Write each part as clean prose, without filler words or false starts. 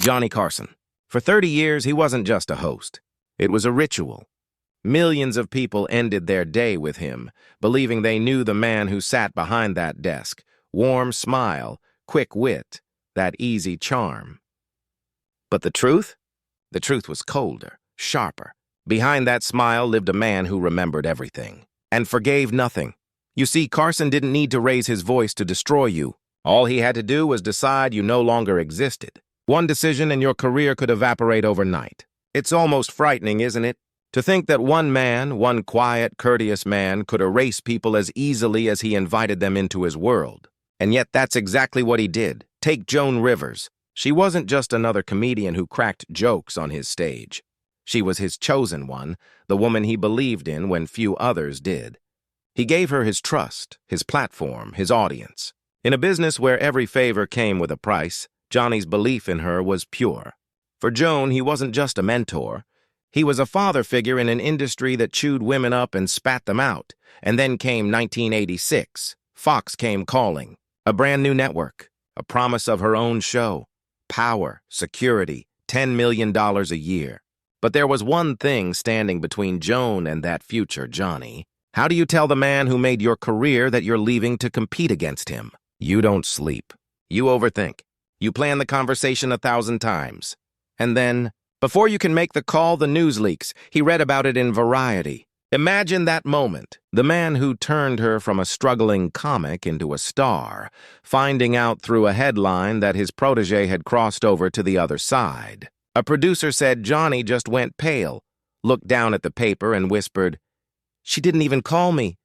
Johnny Carson. For 30 years, he wasn't just a host. It was a ritual. Millions of people ended their day with him, believing they knew the man who sat behind that desk. Warm smile, quick wit, that easy charm. But the truth? The truth was colder, sharper. Behind that smile lived a man who remembered everything and forgave nothing. You see, Carson didn't need to raise his voice to destroy you. All he had to do was decide you no longer existed. One decision and your career could evaporate overnight. It's almost frightening, isn't it? To think that one man, one quiet, courteous man, could erase people as easily as he invited them into his world. And yet that's exactly what he did. Take Joan Rivers. She wasn't just another comedian who cracked jokes on his stage. She was his chosen one, the woman he believed in when few others did. He gave her his trust, his platform, his audience. In a business where every favor came with a price, Johnny's belief in her was pure. For Joan, he wasn't just a mentor. He was a father figure in an industry that chewed women up and spat them out. And then came 1986. Fox came calling. A brand new network. A promise of her own show. Power, security, $10 million a year. But there was one thing standing between Joan and that future Johnny. How do you tell the man who made your career that you're leaving to compete against him? You don't sleep. You overthink. You plan the conversation 1,000 times. And then, before you can make the call, the news leaks. He read about it in Variety. Imagine that moment. The man who turned her from a struggling comic into a star, finding out through a headline that his protege had crossed over to the other side. A producer said Johnny just went pale, looked down at the paper and whispered, "She didn't even call me."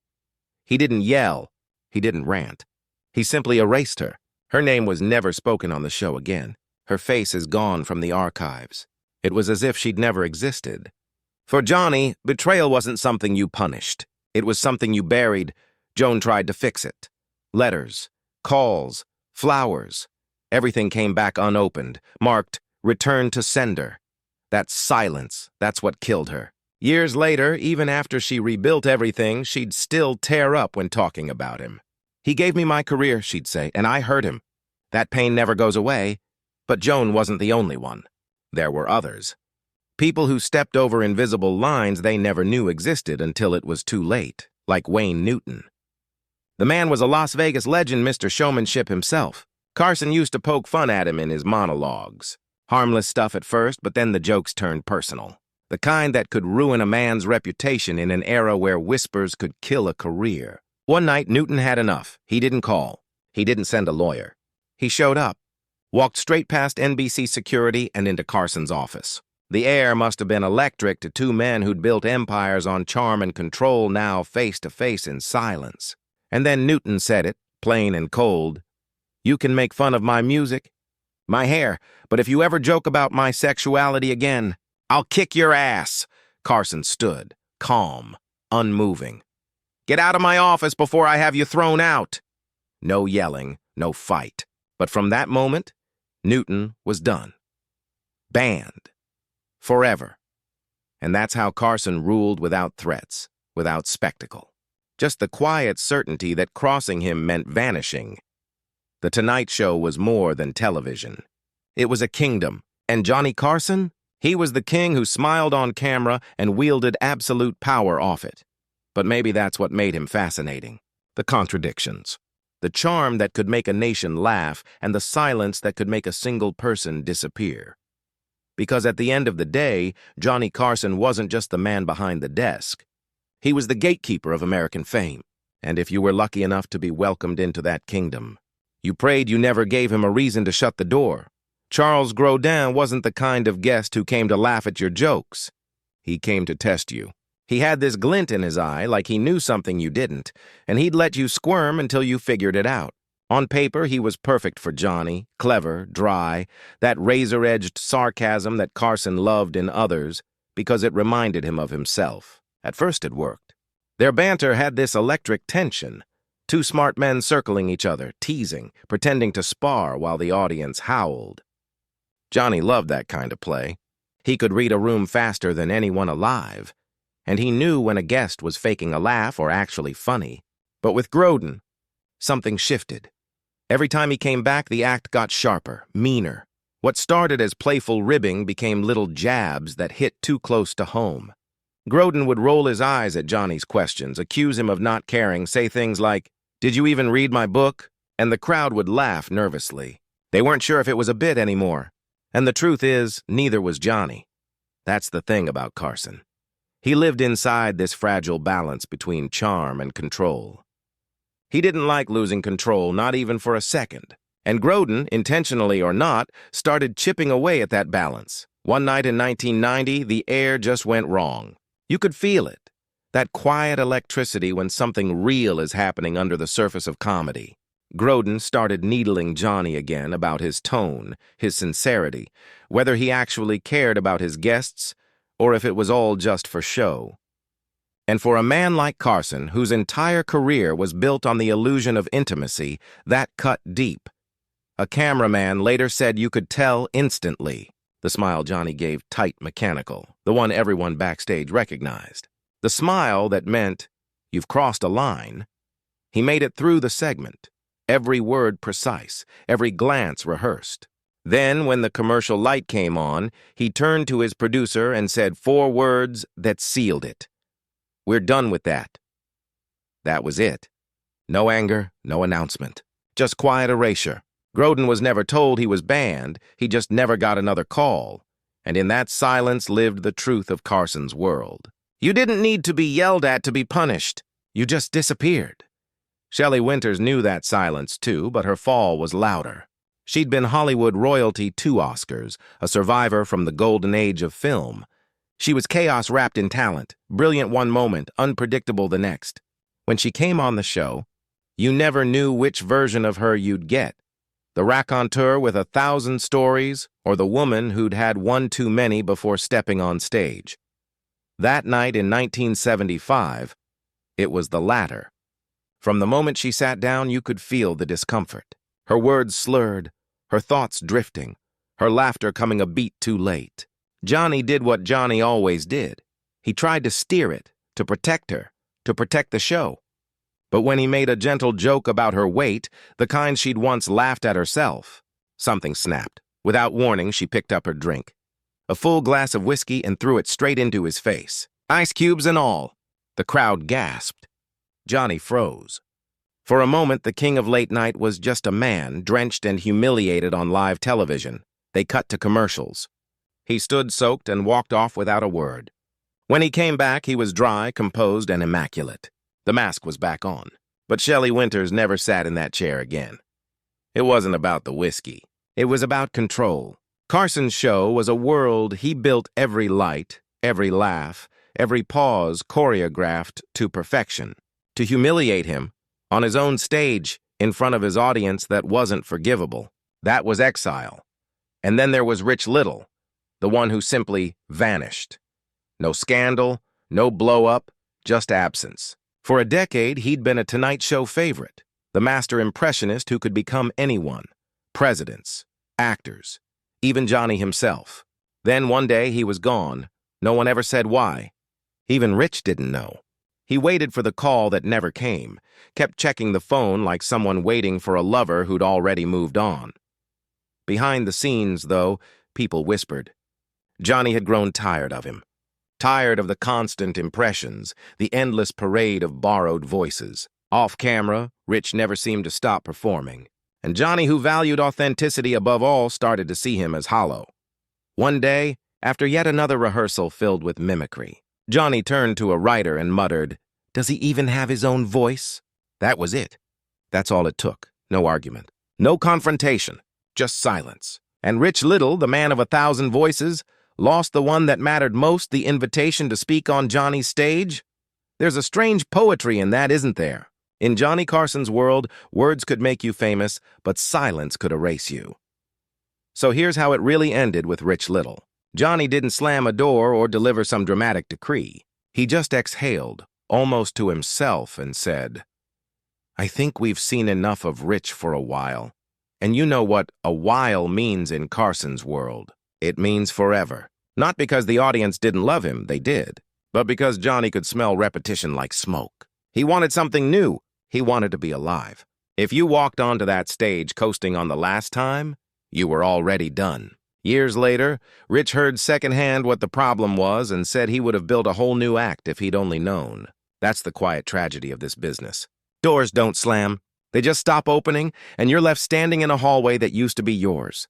He didn't yell. He didn't rant. He simply erased her. Her name was never spoken on the show again. Her face is gone from the archives. It was as if she'd never existed. For Johnny, betrayal wasn't something you punished. It was something you buried. Joan tried to fix it. Letters, calls, flowers. Everything came back unopened, marked "Return to Sender." That silence, that's what killed her. Years later, even after she rebuilt everything, she'd still tear up when talking about him. "He gave me my career," she'd say, "and I hurt him. That pain never goes away." But Joan wasn't the only one. There were others. People who stepped over invisible lines they never knew existed until it was too late, like Wayne Newton. The man was a Las Vegas legend, Mr. Showmanship himself. Carson used to poke fun at him in his monologues. Harmless stuff at first, but then the jokes turned personal. The kind that could ruin a man's reputation in an era where whispers could kill a career. One night, Newton had enough. He didn't call. He didn't send a lawyer. He showed up, walked straight past NBC security and into Carson's office. The air must have been electric to two men who'd built empires on charm and control, now face to face in silence. And then Newton said it, plain and cold. "You can make fun of my music, my hair, but if you ever joke about my sexuality again, I'll kick your ass." Carson stood, calm, unmoving. "Get out of my office before I have you thrown out." No yelling, no fight. But from that moment, Newton was done. Banned. Forever. And that's how Carson ruled without threats, without spectacle. Just the quiet certainty that crossing him meant vanishing. The Tonight Show was more than television. It was a kingdom. And Johnny Carson? He was the king who smiled on camera and wielded absolute power off it. But maybe that's what made him fascinating. The contradictions. The charm that could make a nation laugh and the silence that could make a single person disappear. Because at the end of the day, Johnny Carson wasn't just the man behind the desk. He was the gatekeeper of American fame. And if you were lucky enough to be welcomed into that kingdom, you prayed you never gave him a reason to shut the door. Charles Grodin wasn't the kind of guest who came to laugh at your jokes. He came to test you. He had this glint in his eye, like he knew something you didn't, and he'd let you squirm until you figured it out. On paper, he was perfect for Johnny, clever, dry, that razor-edged sarcasm that Carson loved in others because it reminded him of himself. At first it worked. Their banter had this electric tension. Two smart men circling each other, teasing, pretending to spar while the audience howled. Johnny loved that kind of play. He could read a room faster than anyone alive, and he knew when a guest was faking a laugh or actually funny. But with Grodin, something shifted. Every time he came back, the act got sharper, meaner. What started as playful ribbing became little jabs that hit too close to home. Grodin would roll his eyes at Johnny's questions, accuse him of not caring, say things like, "Did you even read my book?" And the crowd would laugh nervously. They weren't sure if it was a bit anymore. And the truth is, neither was Johnny. That's the thing about Carson. He lived inside this fragile balance between charm and control. He didn't like losing control, not even for a second. And Grodin, intentionally or not, started chipping away at that balance. One night in 1990, the air just went wrong. You could feel it. That quiet electricity when something real is happening under the surface of comedy. Grodin started needling Johnny again about his tone, his sincerity, whether he actually cared about his guests or if it was all just for show. And for a man like Carson, whose entire career was built on the illusion of intimacy, that cut deep. A cameraman later said you could tell instantly. The smile Johnny gave tight mechanical, the one everyone backstage recognized. The smile that meant, "You've crossed a line." He made it through the segment. Every word precise, every glance rehearsed. Then, when the commercial light came on, he turned to his producer and said 4 words that sealed it. "We're done with that." That was it. No anger, no announcement. Just quiet erasure. Grodin was never told he was banned, he just never got another call. And in that silence lived the truth of Carson's world. You didn't need to be yelled at to be punished. You just disappeared. Shelley Winters knew that silence too, but her fall was louder. She'd been Hollywood royalty 2 Oscars, a survivor from the golden age of film. She was chaos wrapped in talent, brilliant one moment, unpredictable the next. When she came on the show, you never knew which version of her you'd get. The raconteur with 1,000 stories, or the woman who'd had one too many before stepping on stage. That night in 1975, it was the latter. From the moment she sat down, you could feel the discomfort. Her words slurred, her thoughts drifting, her laughter coming a beat too late. Johnny did what Johnny always did. He tried to steer it, to protect her, to protect the show. But when he made a gentle joke about her weight, the kind she'd once laughed at herself, something snapped. Without warning, she picked up her drink. A full glass of whiskey and threw it straight into his face. Ice cubes and all. The crowd gasped. Johnny froze. For a moment, the king of late night was just a man, drenched and humiliated on live television. They cut to commercials. He stood soaked and walked off without a word. When he came back, he was dry, composed, and immaculate. The mask was back on. But Shelley Winters never sat in that chair again. It wasn't about the whiskey. It was about control. Carson's show was a world he built every light, every laugh, every pause choreographed to perfection. To humiliate him, on his own stage, in front of his audience that wasn't forgivable. That was exile. And then there was Rich Little, the one who simply vanished. No scandal, no blow-up, just absence. For a decade, he'd been a Tonight Show favorite, the master impressionist who could become anyone, presidents, actors, even Johnny himself. Then one day he was gone. No one ever said why. Even Rich didn't know. He waited for the call that never came, kept checking the phone like someone waiting for a lover who'd already moved on. Behind the scenes, though, people whispered. Johnny had grown tired of him. Tired of the constant impressions, the endless parade of borrowed voices. Off camera, Rich never seemed to stop performing. And Johnny, who valued authenticity above all, started to see him as hollow. One day, after yet another rehearsal filled with mimicry, Johnny turned to a writer and muttered, "Does he even have his own voice?" That was it. That's all it took. No argument. No confrontation. Just silence. And Rich Little, the man of 1,000 voices, lost the one that mattered most, the invitation to speak on Johnny's stage? There's a strange poetry in that, isn't there? In Johnny Carson's world, words could make you famous, but silence could erase you. So here's how it really ended with Rich Little. Johnny didn't slam a door or deliver some dramatic decree. He just exhaled, almost to himself, and said, "I think we've seen enough of Rich for a while." And you know what a while means in Carson's world. It means forever. Not because the audience didn't love him, they did, but because Johnny could smell repetition like smoke. He wanted something new. He wanted to be alive. If you walked onto that stage coasting on the last time, you were already done. Years later, Rich heard secondhand what the problem was and said he would have built a whole new act if he'd only known. That's the quiet tragedy of this business. Doors don't slam. They just stop opening, and you're left standing in a hallway that used to be yours.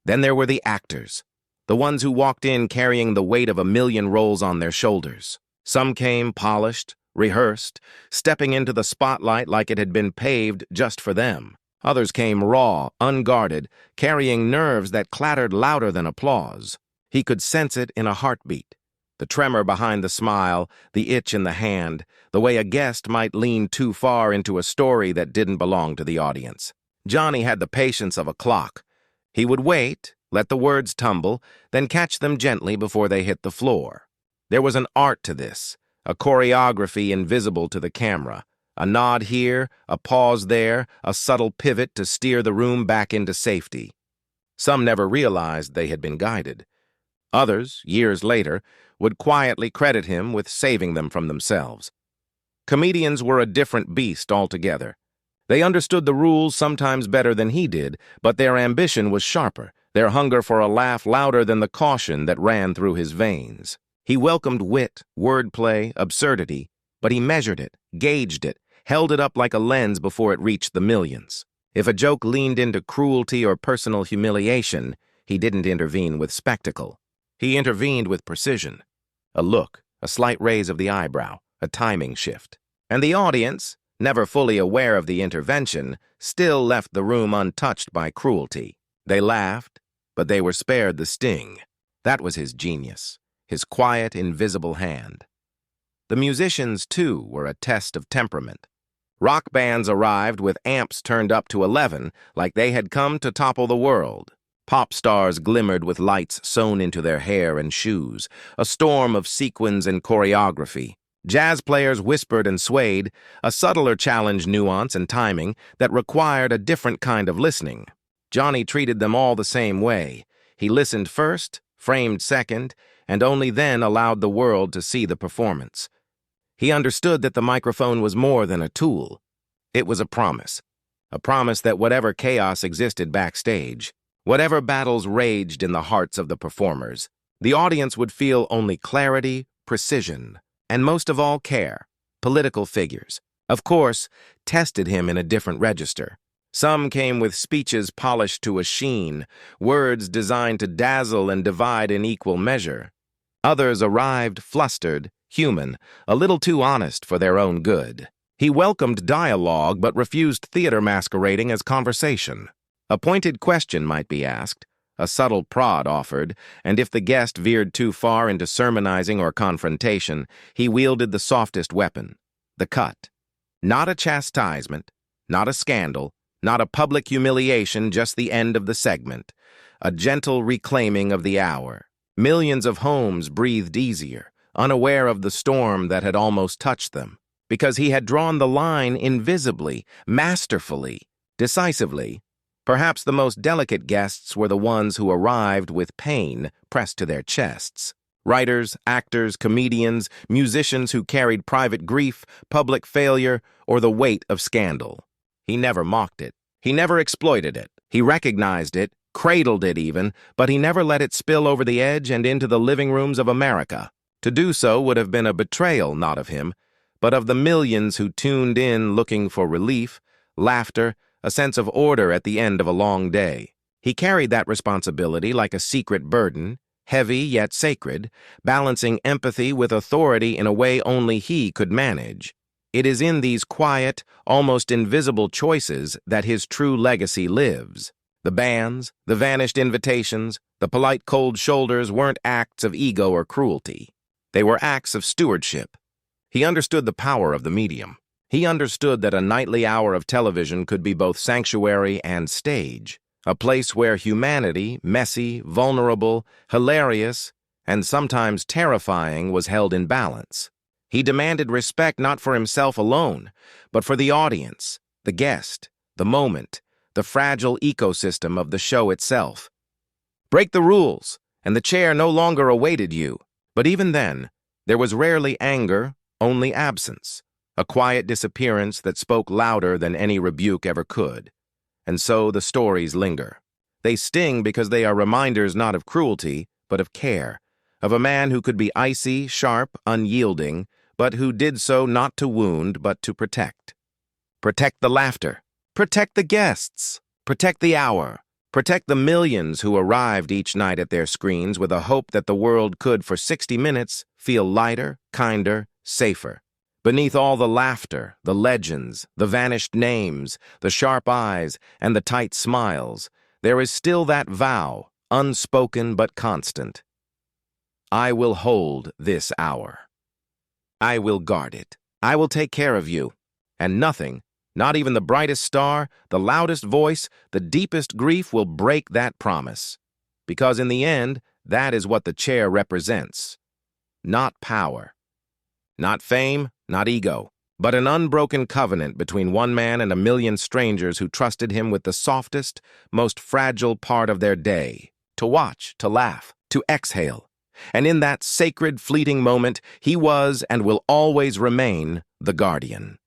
Then there were the actors, the ones who walked in carrying the weight of a million roles on their shoulders. Some came polished, rehearsed, stepping into the spotlight like it had been paved just for them. Others came raw, unguarded, carrying nerves that clattered louder than applause. He could sense it in a heartbeat. The tremor behind the smile, the itch in the hand, the way a guest might lean too far into a story that didn't belong to the audience. Johnny had the patience of a clock. He would wait, let the words tumble, then catch them gently before they hit the floor. There was an art to this, a choreography invisible to the camera. A nod here, a pause there, a subtle pivot to steer the room back into safety. Some never realized they had been guided. Others, years later, would quietly credit him with saving them from themselves. Comedians were a different beast altogether. They understood the rules sometimes better than he did, but their ambition was sharper, their hunger for a laugh louder than the caution that ran through his veins. He welcomed wit, wordplay, absurdity, but he measured it, gauged it, held it up like a lens before it reached the millions. If a joke leaned into cruelty or personal humiliation, he didn't intervene with spectacle. He intervened with precision. A look, a slight raise of the eyebrow, a timing shift. And the audience, never fully aware of the intervention, still left the room untouched by cruelty. They laughed, but they were spared the sting. That was his genius, his quiet, invisible hand. The musicians, too, were a test of temperament. Rock bands arrived with amps turned up to 11, like they had come to topple the world. Pop stars glimmered with lights sewn into their hair and shoes, a storm of sequins and choreography. Jazz players whispered and swayed, a subtler challenge, nuance, and timing that required a different kind of listening. Johnny treated them all the same way. He listened first, framed second, and only then allowed the world to see the performance. He understood that the microphone was more than a tool. It was a promise that whatever chaos existed backstage, whatever battles raged in the hearts of the performers, the audience would feel only clarity, precision, and most of all care. Political figures, of course, tested him in a different register. Some came with speeches polished to a sheen, words designed to dazzle and divide in equal measure. Others arrived flustered, human, a little too honest for their own good. He welcomed dialogue but refused theater masquerading as conversation. A pointed question might be asked, a subtle prod offered, and if the guest veered too far into sermonizing or confrontation, he wielded the softest weapon, the cut. Not a chastisement, not a scandal, not a public humiliation, just the end of the segment, a gentle reclaiming of the hour. Millions of homes breathed easier, unaware of the storm that had almost touched them, because he had drawn the line invisibly, masterfully, decisively. Perhaps the most delicate guests were the ones who arrived with pain pressed to their chests. Writers, actors, comedians, musicians who carried private grief, public failure, or the weight of scandal. He never mocked it. He never exploited it. He recognized it, cradled it even, but he never let it spill over the edge and into the living rooms of America. To do so would have been a betrayal not of him, but of the millions who tuned in looking for relief, laughter, a sense of order at the end of a long day. He carried that responsibility like a secret burden, heavy yet sacred, balancing empathy with authority in a way only he could manage. It is in these quiet, almost invisible choices that his true legacy lives. The bands, the vanished invitations, the polite cold shoulders weren't acts of ego or cruelty. They were acts of stewardship. He understood the power of the medium. He understood that a nightly hour of television could be both sanctuary and stage, a place where humanity, messy, vulnerable, hilarious, and sometimes terrifying, was held in balance. He demanded respect not for himself alone, but for the audience, the guest, the moment, the fragile ecosystem of the show itself. Break the rules, and the chair no longer awaited you. But even then, there was rarely anger, only absence. A quiet disappearance that spoke louder than any rebuke ever could. And so the stories linger. They sting because they are reminders not of cruelty, but of care, of a man who could be icy, sharp, unyielding, but who did so not to wound, but to protect. Protect the laughter. Protect the guests. Protect the hour. Protect the millions who arrived each night at their screens with a hope that the world could, for 60 minutes, feel lighter, kinder, safer. Beneath all the laughter, the legends, the vanished names, the sharp eyes, and the tight smiles, there is still that vow, unspoken but constant. I will hold this hour. I will guard it. I will take care of you. And nothing, not even the brightest star, the loudest voice, the deepest grief will break that promise. Because in the end, that is what the chair represents. Not power. Not fame, not ego, but an unbroken covenant between one man and a million strangers who trusted him with the softest, most fragile part of their day, to watch, to laugh, to exhale. And in that sacred, fleeting moment, he was and will always remain the guardian.